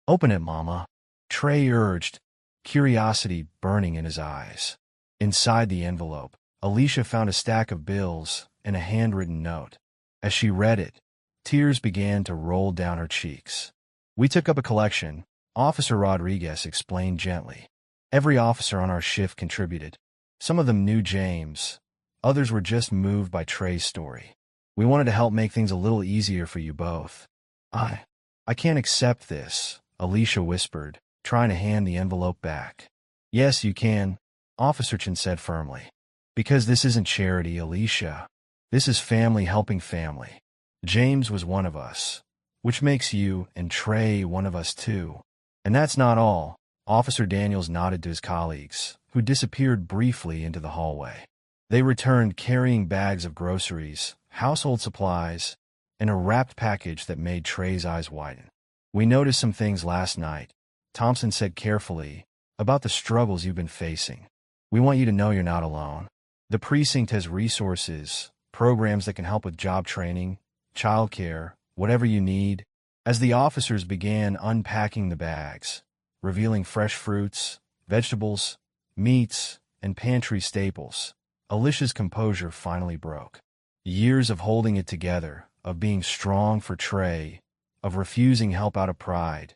"Open it, Mama," Trey urged, curiosity burning in his eyes. Inside the envelope, Alicia found a stack of bills and a handwritten note. As she read it, tears began to roll down her cheeks. "We took up a collection," Officer Rodriguez explained gently. "Every officer on our shift contributed. Some of them knew James. Others were just moved by Trey's story. We wanted to help make things a little easier for you both." I can't accept this," Alicia whispered, trying to hand the envelope back. "Yes, you can," Officer Chen said firmly. "Because this isn't charity, Alicia. This is family helping family. James was one of us, which makes you and Trey one of us too. And that's not all." Officer Daniels nodded to his colleagues, who disappeared briefly into the hallway. They returned carrying bags of groceries, household supplies, and a wrapped package that made Trey's eyes widen. "We noticed some things last night," Thompson said carefully, "about the struggles you've been facing. We want you to know you're not alone. The precinct has resources, programs that can help with job training, childcare, whatever you need." As the officers began unpacking the bags, revealing fresh fruits, vegetables, meats, and pantry staples, Alicia's composure finally broke. Years of holding it together, of being strong for Trey, of refusing help out of pride,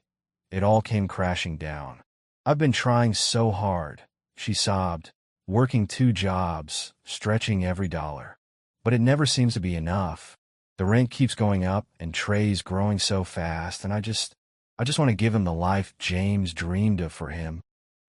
it all came crashing down. "I've been trying so hard," she sobbed, "working 2 jobs, stretching every dollar. But it never seems to be enough. The rent keeps going up, and Trey's growing so fast, and I just want to give him the life James dreamed of for him."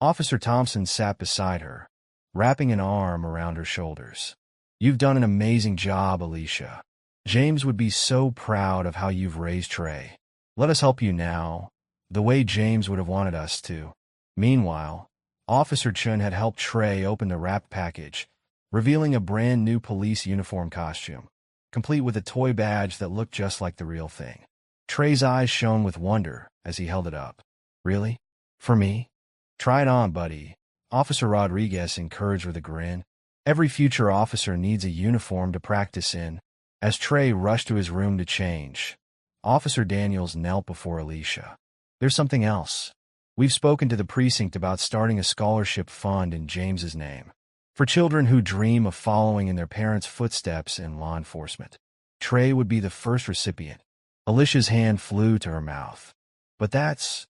Officer Thompson sat beside her, wrapping an arm around her shoulders. "You've done an amazing job, Alicia. James would be so proud of how you've raised Trey. Let us help you now, the way James would have wanted us to." Meanwhile, Officer Chun had helped Trey open the wrapped package, revealing a brand new police uniform costume, complete with a toy badge that looked just like the real thing. Trey's eyes shone with wonder as he held it up. "Really? For me? Try it on, buddy," Officer Rodriguez encouraged with a grin. "Every future officer needs a uniform to practice in." As Trey rushed to his room to change, Officer Daniels knelt before Alicia. "There's something else. We've spoken to the precinct about starting a scholarship fund in James's name, for children who dream of following in their parents' footsteps in law enforcement. Trey would be the first recipient." Alicia's hand flew to her mouth. "But that's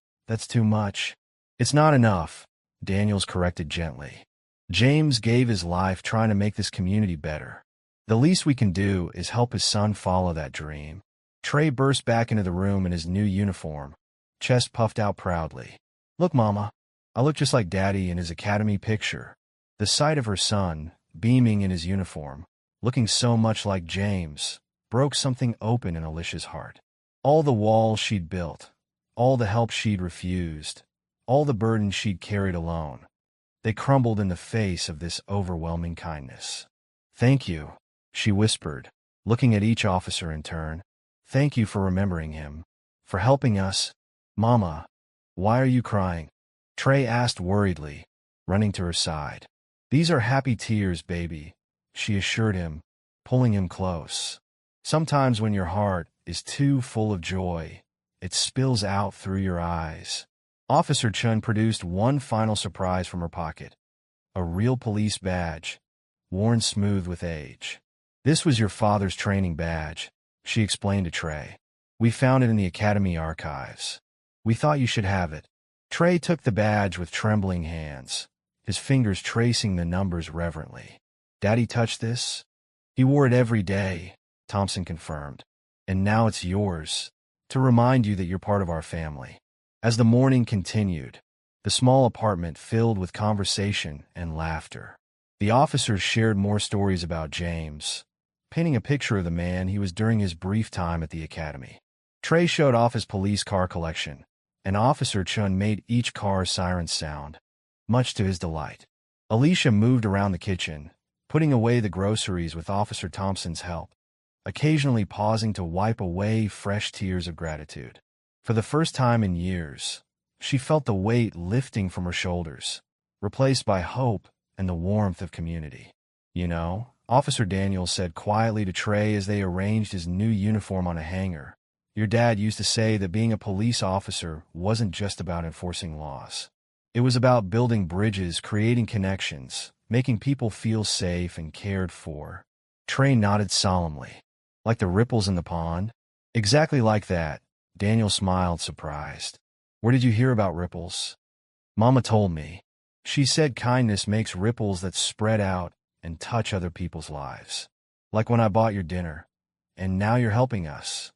too much." "It's not enough," Daniels corrected gently. "James gave his life trying to make this community better. The least we can do is help his son follow that dream." Trey burst back into the room in his new uniform, chest puffed out proudly. "Look, Mama, I look just like Daddy in his academy picture." The sight of her son, beaming in his uniform, looking so much like James, broke something open in Alicia's heart. All the walls she'd built, all the help she'd refused, all the burdens she'd carried alone, they crumbled in the face of this overwhelming kindness. "Thank you," she whispered, looking at each officer in turn. "Thank you for remembering him, for helping us." "Mama, why are you crying?" Trey asked worriedly, running to her side. "These are happy tears, baby," she assured him, pulling him close. "Sometimes when your heart is too full of joy, it spills out through your eyes." Officer Chun produced one final surprise from her pocket, a real police badge, worn smooth with age. "This was your father's training badge," she explained to Trey. "We found it in the academy archives. We thought you should have it." Trey took the badge with trembling hands, his fingers tracing the numbers reverently. "Daddy touched this? He wore it every day," Thompson confirmed. "And now it's yours, to remind you that you're part of our family." As the morning continued, the small apartment filled with conversation and laughter. The officers shared more stories about James, painting a picture of the man he was during his brief time at the academy. Trey showed off his police car collection, and Officer Chun made each car's siren sound, much to his delight. Alicia moved around the kitchen, putting away the groceries with Officer Thompson's help, occasionally pausing to wipe away fresh tears of gratitude. For the first time in years, she felt the weight lifting from her shoulders, replaced by hope and the warmth of community. "You know," Officer Daniels said quietly to Trey as they arranged his new uniform on a hanger, "your dad used to say that being a police officer wasn't just about enforcing laws. It was about building bridges, creating connections, making people feel safe and cared for. Trey nodded solemnly. Like the ripples in the pond? Exactly like that. Daniel smiled, surprised. Where did you hear about ripples? Mama told me. She said kindness makes ripples that spread out and touch other people's lives. Like when I bought your dinner. And now you're helping us.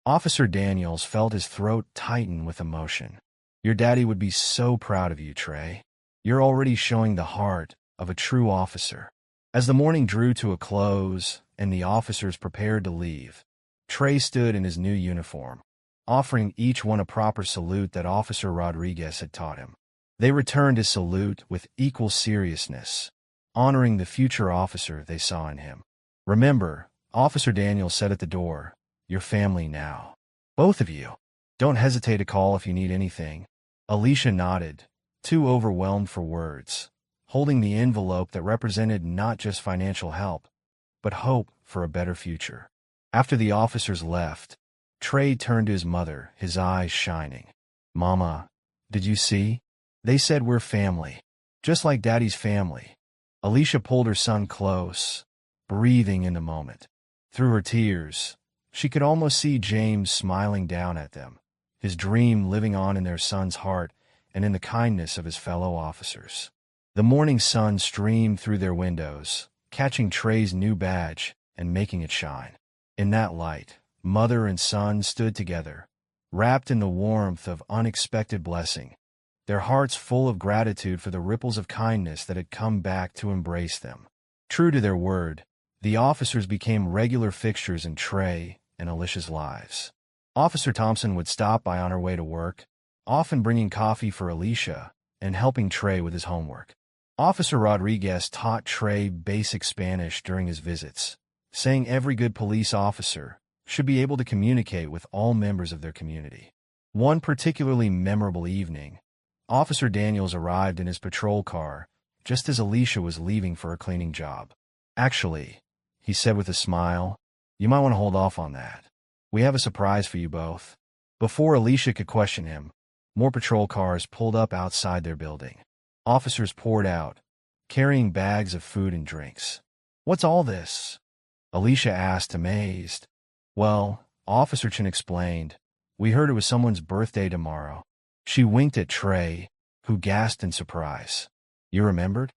Officer Daniels felt his throat tighten with emotion. Your daddy would be so proud of you, Trey. You're already showing the heart of a true officer. As the morning drew to a close and the officers prepared to leave, Trey stood in his new uniform, offering each one a proper salute that Officer Rodriguez had taught him. They returned his salute with equal seriousness, honoring the future officer they saw in him. Remember, Officer Daniels said at the door, your family now. Both of you. Don't hesitate to call if you need anything. Alicia nodded, too overwhelmed for words, holding the envelope that represented not just financial help, but hope for a better future. After the officers left, Trey turned to his mother, his eyes shining. Mama, did you see? They said we're family, just like Daddy's family. Alicia pulled her son close, breathing in the moment. Through her tears, she could almost see James smiling down at them, his dream living on in their son's heart and in the kindness of his fellow officers. The morning sun streamed through their windows, catching Trey's new badge and making it shine. In that light, mother and son stood together, wrapped in the warmth of unexpected blessing, their hearts full of gratitude for the ripples of kindness that had come back to embrace them. True to their word, the officers became regular fixtures in Trey and Alicia's lives. Officer Thompson would stop by on her way to work, often bringing coffee for Alicia and helping Trey with his homework. Officer Rodriguez taught Trey basic Spanish during his visits, saying every good police officer should be able to communicate with all members of their community. One particularly memorable evening, Officer Daniels arrived in his patrol car just as Alicia was leaving for a cleaning job. Actually, he said with a smile, you might want to hold off on that. We have a surprise for you both. Before Alicia could question him, more patrol cars pulled up outside their building. Officers poured out, carrying bags of food and drinks. What's all this? Alicia asked, amazed. Well, Officer Chin explained, we heard it was someone's birthday tomorrow. She winked at Trey, who gasped in surprise. You remembered?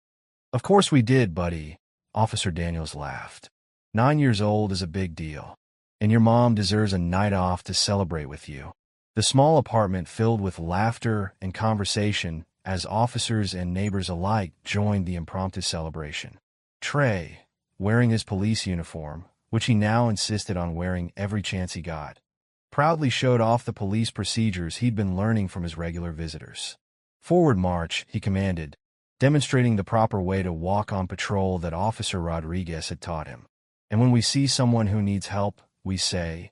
Of course we did, buddy. Officer Daniels laughed. 9 years old is a big deal, and your mom deserves a night off to celebrate with you. The small apartment filled with laughter and conversation as officers and neighbors alike joined the impromptu celebration. Trey, wearing his police uniform, which he now insisted on wearing every chance he got, proudly showed off the police procedures he'd been learning from his regular visitors. Forward march, he commanded, demonstrating the proper way to walk on patrol that Officer Rodriguez had taught him. And when we see someone who needs help, we say,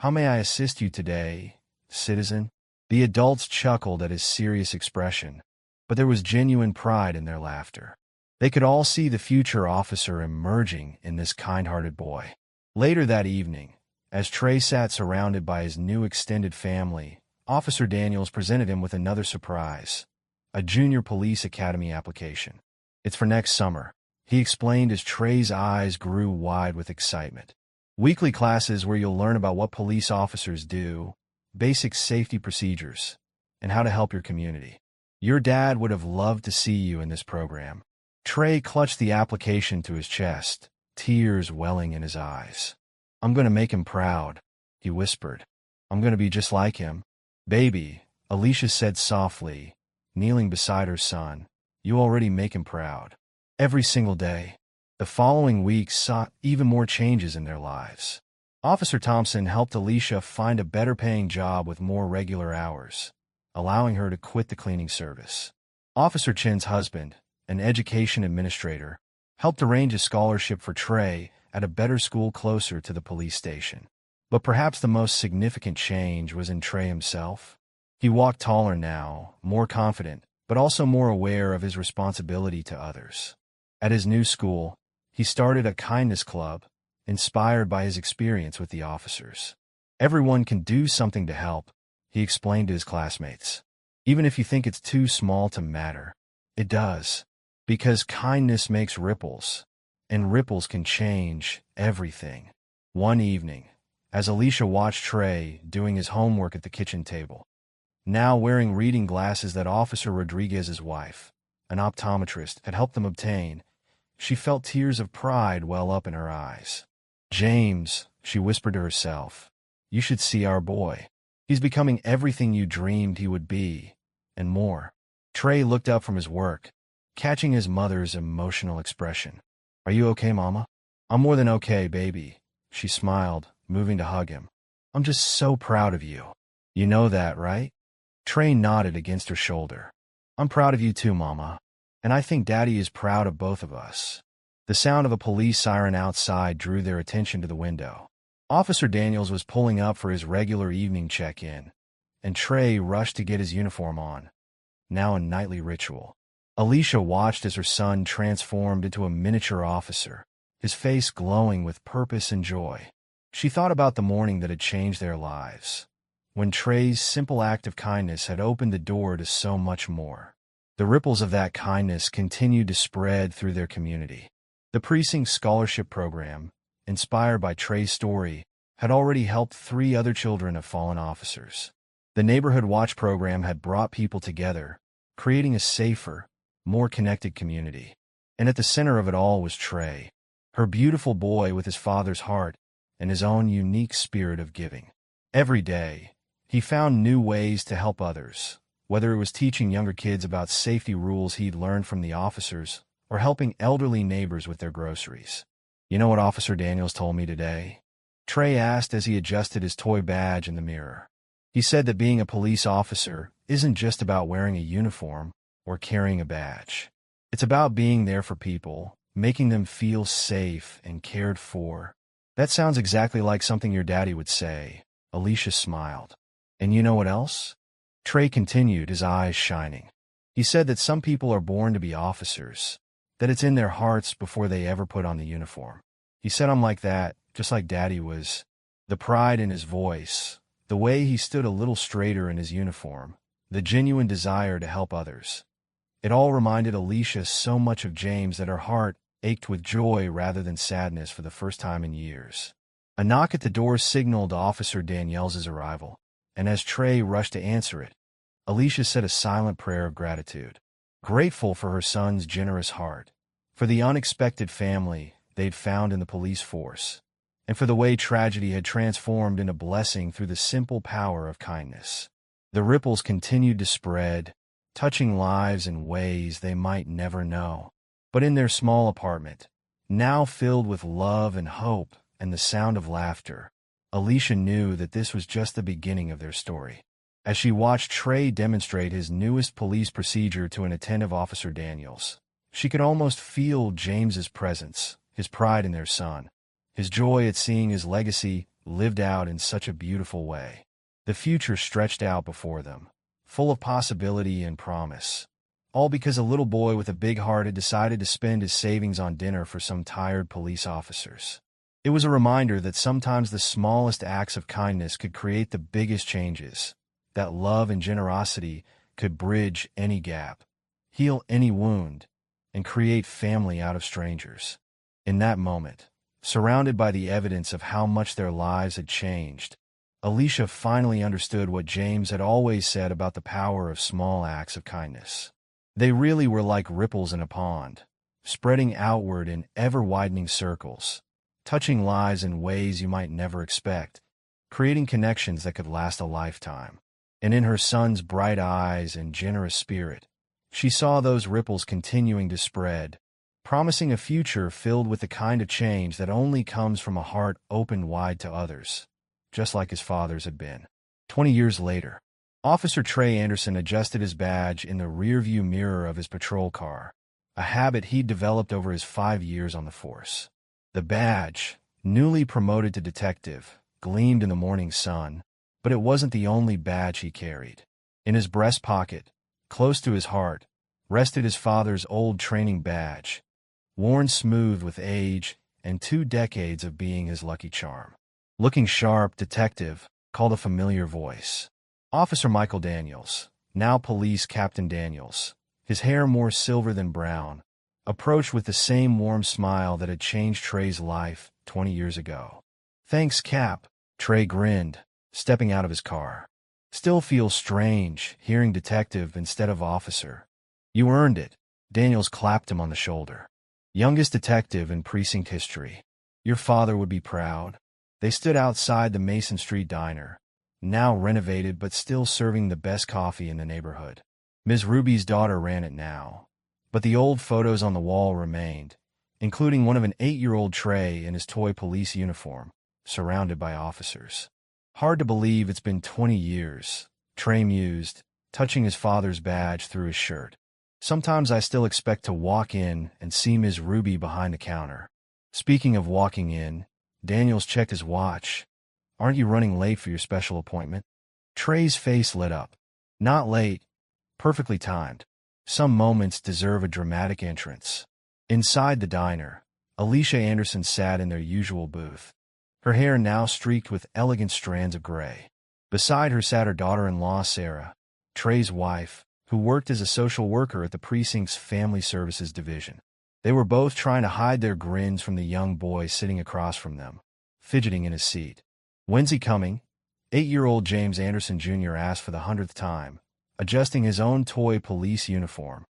how may I assist you today, citizen? The adults chuckled at his serious expression, but there was genuine pride in their laughter. They could all see the future officer emerging in this kind-hearted boy. Later that evening, as Trey sat surrounded by his new extended family, Officer Daniels presented him with another surprise, a junior police academy application. It's for next summer, he explained as Trey's eyes grew wide with excitement. Weekly classes where you'll learn about what police officers do, basic safety procedures, and how to help your community. Your dad would have loved to see you in this program. Trey clutched the application to his chest, tears welling in his eyes. I'm going to make him proud, he whispered. I'm going to be just like him. Baby, Alicia said softly, kneeling beside her son, you already make him proud. Every single day. The following weeks saw even more changes in their lives. Officer Thompson helped Alicia find a better-paying job with more regular hours, allowing her to quit the cleaning service. Officer Chin's husband, an education administrator, helped arrange a scholarship for Trey at a better school closer to the police station. But perhaps the most significant change was in Trey himself. He walked taller now, more confident, but also more aware of his responsibility to others. At his new school, he started a kindness club, inspired by his experience with the officers. Everyone can do something to help, he explained to his classmates. Even if you think it's too small to matter, it does. Because kindness makes ripples, and ripples can change everything. One evening, as Alicia watched Trey doing his homework at the kitchen table, now wearing reading glasses that Officer Rodriguez's wife, an optometrist, had helped them obtain, she felt tears of pride well up in her eyes. "James," she whispered to herself, "you should see our boy. He's becoming everything you dreamed he would be, and more." Trey looked up from his work, catching his mother's emotional expression. "Are you okay, Mama?" "I'm more than okay, baby," she smiled, moving to hug him. "I'm just so proud of you. You know that, right?" Trey nodded against her shoulder. "I'm proud of you too, Mama. And I think Daddy is proud of both of us." The sound of a police siren outside drew their attention to the window. Officer Daniels was pulling up for his regular evening check-in, and Trey rushed to get his uniform on, now a nightly ritual. Alicia watched as her son transformed into a miniature officer, his face glowing with purpose and joy. She thought about the morning that had changed their lives, when Trey's simple act of kindness had opened the door to so much more. The ripples of that kindness continued to spread through their community. The precinct scholarship program, inspired by Trey's story, had already helped 3 other children of fallen officers. The neighborhood watch program had brought people together, creating a safer, more connected community. And at the center of it all was Trey, her beautiful boy with his father's heart and his own unique spirit of giving. Every day, he found new ways to help others, whether it was teaching younger kids about safety rules he'd learned from the officers, or helping elderly neighbors with their groceries. "You know what Officer Daniels told me today?" Trey asked as he adjusted his toy badge in the mirror. "He said that being a police officer isn't just about wearing a uniform or carrying a badge. It's about being there for people, making them feel safe and cared for." "That sounds exactly like something your daddy would say," Alicia smiled. "And you know what else?" Trey continued, his eyes shining. "He said that some people are born to be officers, that it's in their hearts before they ever put on the uniform. He said I'm like that, just like Daddy was." The pride in his voice, the way he stood a little straighter in his uniform, the genuine desire to help others. It all reminded Alicia so much of James that her heart ached with joy rather than sadness for the first time in years. A knock at the door signaled Officer Daniels' arrival, and as Trey rushed to answer it, Alicia said a silent prayer of gratitude. Grateful for her son's generous heart, for the unexpected family they'd found in the police force, and for the way tragedy had transformed into blessing through the simple power of kindness. The ripples continued to spread, touching lives in ways they might never know. But in their small apartment, now filled with love and hope and the sound of laughter, Alicia knew that this was just the beginning of their story. As she watched Trey demonstrate his newest police procedure to an attentive Officer Daniels, she could almost feel James's presence, his pride in their son, his joy at seeing his legacy lived out in such a beautiful way. The future stretched out before them, full of possibility and promise, all because a little boy with a big heart had decided to spend his savings on dinner for some tired police officers. It was a reminder that sometimes the smallest acts of kindness could create the biggest changes, that love and generosity could bridge any gap, heal any wound, and create family out of strangers. In that moment, surrounded by the evidence of how much their lives had changed, Alicia finally understood what James had always said about the power of small acts of kindness. They really were like ripples in a pond, spreading outward in ever-widening circles, touching lives in ways you might never expect, creating connections that could last a lifetime. And in her son's bright eyes and generous spirit, she saw those ripples continuing to spread, promising a future filled with the kind of change that only comes from a heart opened wide to others, just like his father's had been. 20 years later, Officer Trey Anderson adjusted his badge in the rearview mirror of his patrol car, a habit he'd developed over his 5 years on the force. The badge, newly promoted to detective, gleamed in the morning sun, but it wasn't the only badge he carried. In his breast pocket, close to his heart, rested his father's old training badge, worn smooth with age and 2 decades of being his lucky charm. "Looking sharp, detective," called a familiar voice. "Officer Michael Daniels, now police Captain Daniels, his hair more silver than brown, approached with the same warm smile that had changed Trey's life 20 years ago. "Thanks, Cap," Trey grinned, stepping out of his car. "Still feels strange, hearing detective instead of officer." "You earned it," Daniels clapped him on the shoulder. "Youngest detective in precinct history. Your father would be proud." They stood outside the Mason Street Diner, now renovated but still serving the best coffee in the neighborhood. Ms. Ruby's daughter ran it now, but the old photos on the wall remained, including one of an 8-year-old Trey in his toy police uniform, surrounded by officers. "Hard to believe it's been 20 years, Trey mused, touching his father's badge through his shirt. "Sometimes I still expect to walk in and see Ms. Ruby behind the counter." Speaking of walking in, Daniels checked his watch. "Aren't you running late for your special appointment?" Trey's face lit up. "Not late. Perfectly timed. Some moments deserve a dramatic entrance." Inside the diner, Alicia Anderson sat in their usual booth, her hair now streaked with elegant strands of gray. Beside her sat her daughter-in-law, Sarah, Trey's wife, who worked as a social worker at the precinct's Family Services Division. They were both trying to hide their grins from the young boy sitting across from them, fidgeting in his seat. "When's he coming?" 8-year-old James Anderson Jr. asked for the 100th time, adjusting his own toy police uniform,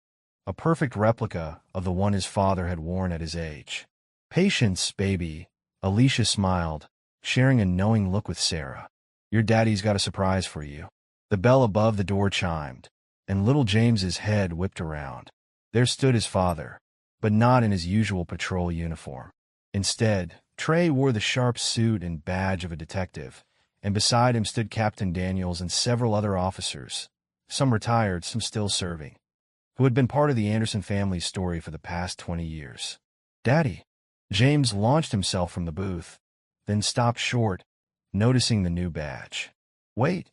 a perfect replica of the one his father had worn at his age. "Patience, baby," Alicia smiled, sharing a knowing look with Sarah. "Your daddy's got a surprise for you." The bell above the door chimed, and little James's head whipped around. There stood his father, but not in his usual patrol uniform. Instead, Trey wore the sharp suit and badge of a detective, and beside him stood Captain Daniels and several other officers, some retired, some still serving, who had been part of the Anderson family's story for the past 20 years. "Daddy." James launched himself from the booth, then stopped short, noticing the new badge. "Wait,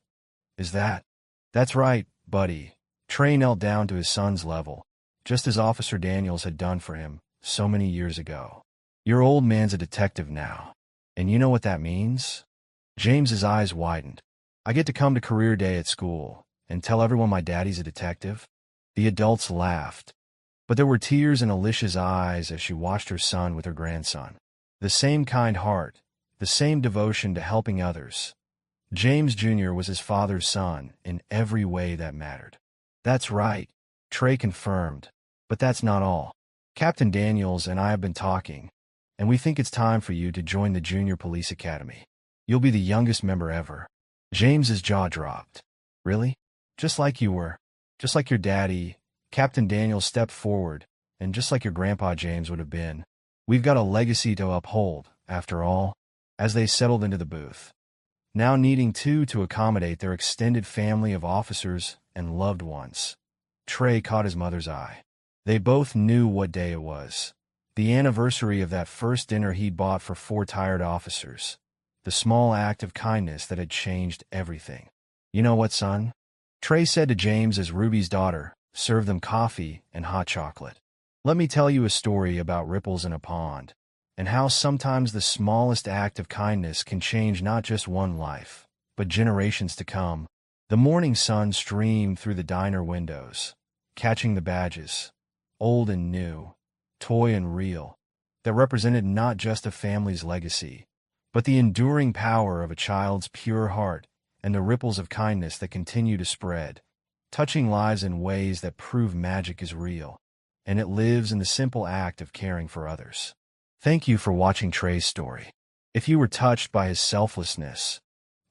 is that?" "That's right, buddy." Trey knelt down to his son's level, just as Officer Daniels had done for him so many years ago. "Your old man's a detective now, and you know what that means?" James's eyes widened. "I get to come to career day at school and tell everyone my daddy's a detective?" The adults laughed, but there were tears in Alicia's eyes as she watched her son with her grandson. The same kind heart, the same devotion to helping others. James Jr. was his father's son in every way that mattered. "That's right," Trey confirmed, "but that's not all. Captain Daniels and I have been talking, and we think it's time for you to join the Junior Police Academy. You'll be the youngest member ever." James's jaw dropped. "Really? Just like you were? Just like your daddy?" Captain Daniels stepped forward, and just like your grandpa James would have been. "We've got a legacy to uphold, after all." As they settled into the booth, now needing to accommodate their extended family of officers and loved ones, Trey caught his mother's eye. They both knew what day it was. The anniversary of that first dinner he'd bought for 4 tired officers. The small act of kindness that had changed everything. "You know what, son?" Trey said to James as Ruby's daughter served them coffee and hot chocolate. "Let me tell you a story about ripples in a pond, and how sometimes the smallest act of kindness can change not just one life, but generations to come." The morning sun streamed through the diner windows, catching the badges, old and new, toy and real, that represented not just a family's legacy, but the enduring power of a child's pure heart and the ripples of kindness that continue to spread, touching lives in ways that prove magic is real, and it lives in the simple act of caring for others. Thank you for watching Trey's story. If you were touched by his selflessness,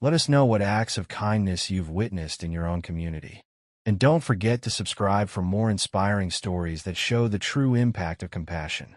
let us know what acts of kindness you've witnessed in your own community. And don't forget to subscribe for more inspiring stories that show the true impact of compassion.